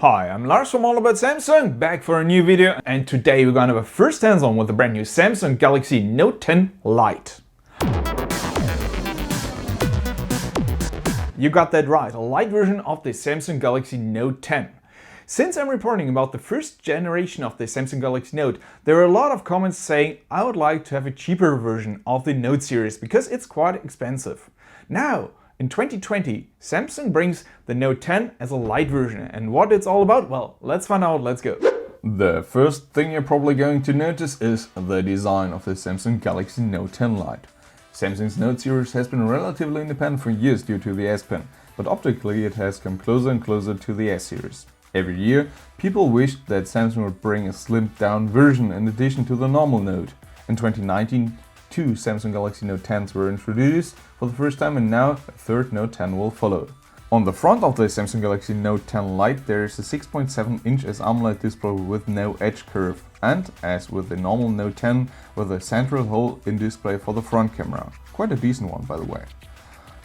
Hi, I'm Lars from All About Samsung, back for a new video, and today we're gonna have a first hands-on with the brand new Samsung Galaxy Note 10 Lite. You got that right, a light version of the Samsung Galaxy Note 10. Since I'm reporting about the first generation of the Samsung Galaxy Note, there are a lot of comments saying I would like to have a cheaper version of the Note series because it's quite expensive. Now, in 2020, Samsung brings the Note 10 as a light version, and what it's all about? Well, let's find out, let's go. The first thing you're probably going to notice is the design of the Samsung Galaxy Note 10 Lite. Samsung's Note series has been relatively independent for years due to the S Pen, but optically it has come closer and closer to the S series. Every year, people wished that Samsung would bring a slimmed down version in addition to the normal Note. In 2019, two Samsung Galaxy Note 10s were introduced for the first time, and now a third Note 10 will follow. On the front of the Samsung Galaxy Note 10 Lite there is a 6.7-inch sAMOLED display with no edge curve, and as with the normal Note 10, with a central hole in display for the front camera. Quite a decent one, by the way.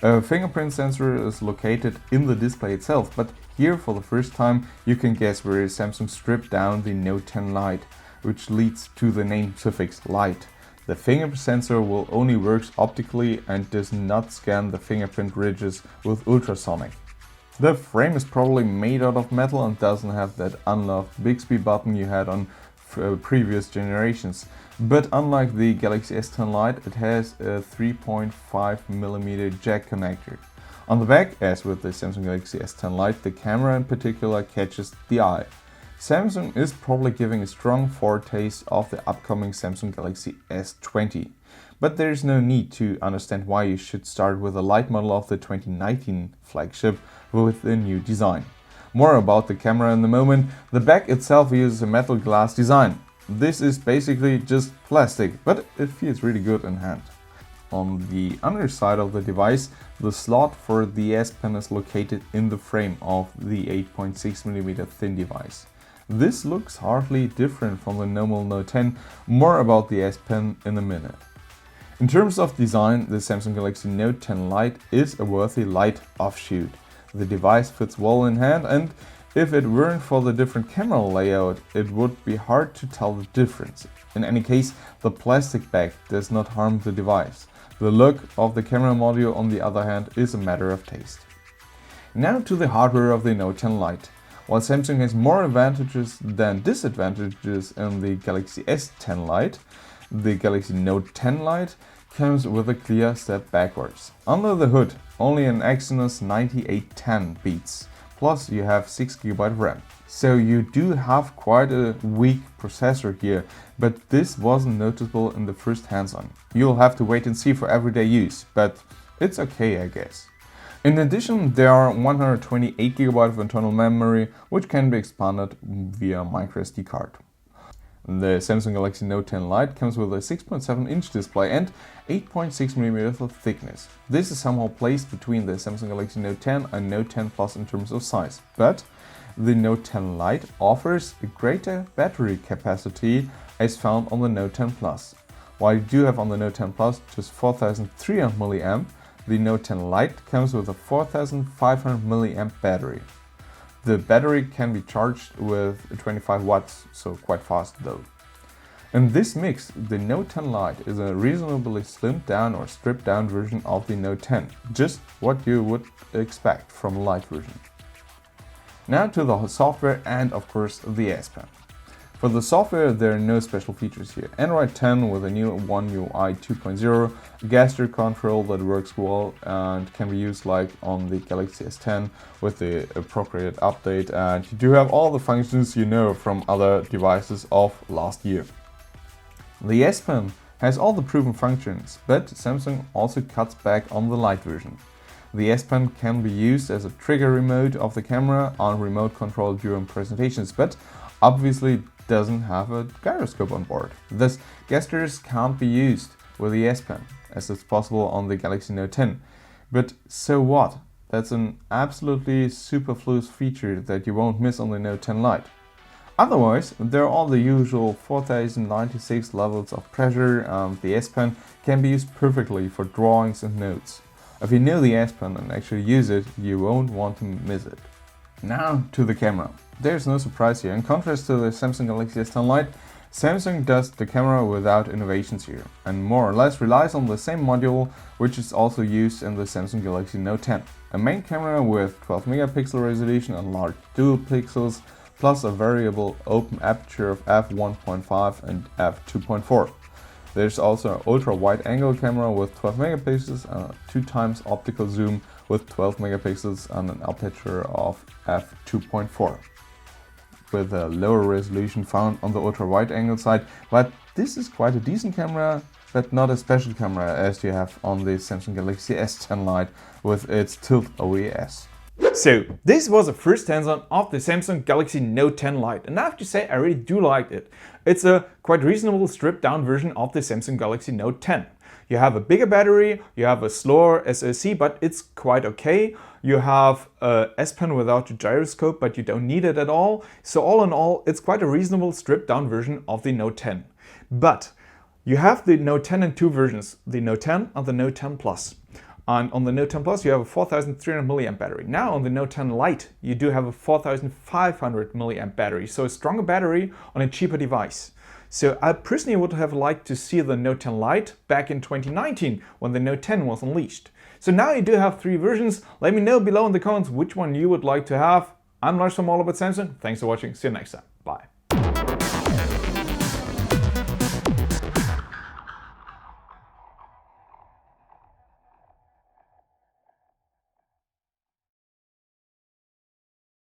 A fingerprint sensor is located in the display itself, but here for the first time you can guess where Samsung stripped down the Note 10 Lite, which leads to the name suffix Lite. The fingerprint sensor will only work optically and does not scan the fingerprint ridges with ultrasonic. The frame is probably made out of metal and doesn't have that unloved Bixby button you had on previous generations. But unlike the Galaxy S10 Lite, it has a 3.5mm jack connector. On the back, as with the Samsung Galaxy S10 Lite, the camera in particular catches the eye. Samsung is probably giving a strong foretaste of the upcoming Samsung Galaxy S20. But there is no need to understand why you should start with a light model of the 2019 flagship with a new design. More about the camera in a moment. The back itself uses a metal glass design. This is basically just plastic, but it feels really good in hand. On the underside of the device, the slot for the S Pen is located in the frame of the 8.6mm thin device. This looks hardly different from the normal Note 10, more about the S Pen in a minute. In terms of design, the Samsung Galaxy Note 10 Lite is a worthy light offshoot. The device fits well in hand, and if it weren't for the different camera layout, it would be hard to tell the difference. In any case, the plastic back does not harm the device. The look of the camera module, on the other hand, is a matter of taste. Now to the hardware of the Note 10 Lite. While Samsung has more advantages than disadvantages in the Galaxy S10 Lite, the Galaxy Note 10 Lite comes with a clear step backwards. Under the hood, only an Exynos 9810 beats, plus you have 6GB RAM. So you do have quite a weak processor here, but this wasn't noticeable in the first hands-on. You'll have to wait and see for everyday use, but it's okay, I guess. In addition, there are 128GB of internal memory, which can be expanded via microSD card. The Samsung Galaxy Note 10 Lite comes with a 6.7-inch display and 8.6mm of thickness. This is somehow placed between the Samsung Galaxy Note 10 and Note 10 Plus in terms of size. But the Note 10 Lite offers a greater battery capacity as found on the Note 10 Plus. While you do have on the Note 10 Plus just 4300 mAh, the Note 10 Lite comes with a 4500 mAh battery. The battery can be charged with 25 watts, so quite fast though. In this mix, the Note 10 Lite is a reasonably slimmed down or stripped down version of the Note 10, just what you would expect from a Lite version. Now to the software and of course the S Pen. For the software, there are no special features here. Android 10 with a new One UI 2.0, a gesture control that works well and can be used like on the Galaxy S10 with the appropriate update, and you do have all the functions you know from other devices of last year. The S Pen has all the proven functions, but Samsung also cuts back on the Lite version. The S Pen can be used as a trigger remote of the camera on remote control during presentations, but obviously doesn't have a gyroscope on board. Thus, gestures can't be used with the S Pen, as it's possible on the Galaxy Note 10. But so what? That's an absolutely superfluous feature that you won't miss on the Note 10 Lite. Otherwise, there are all the usual 4096 levels of pressure, and the S Pen can be used perfectly for drawings and notes. If you know the S Pen and actually use it, you won't want to miss it. Now to the camera. there's no surprise here. In contrast to the Samsung Galaxy S10 Lite, Samsung does the camera without innovations here, and more or less relies on the same module which is also used in the Samsung Galaxy Note 10. A main camera with 12 megapixel resolution and large dual pixels, plus a variable open aperture of f1.5 and f2.4. There's also an ultra-wide angle camera with 12 megapixels and a 2x optical zoom with 12 megapixels and an aperture of f2.4. With a lower resolution found on the ultra-wide angle side, but this is quite a decent camera, but not a special camera as you have on the Samsung Galaxy S10 Lite with its tilt OIS. So this was a first hands-on of the Samsung Galaxy Note 10 Lite, and I have to say I really do like it. It's a quite reasonable stripped down version of the Samsung Galaxy Note 10. You have a bigger battery, you have a slower SoC, but it's quite okay. You have a S Pen without a gyroscope, but you don't need it at all. So all in all, it's quite a reasonable stripped down version of the Note 10. But you have the Note 10 in two versions, the Note 10 and the Note 10 Plus. And on the Note 10 Plus, you have a 4300 mAh battery. Now on the Note 10 Lite, you do have a 4500 mAh battery. So a stronger battery on a cheaper device. So I personally would have liked to see the Note 10 Lite back in 2019 when the Note 10 was unleashed. So now you do have three versions. Let me know below in the comments which one you would like to have. I'm Lars from All About Samsung. Thanks for watching. See you next time. Bye.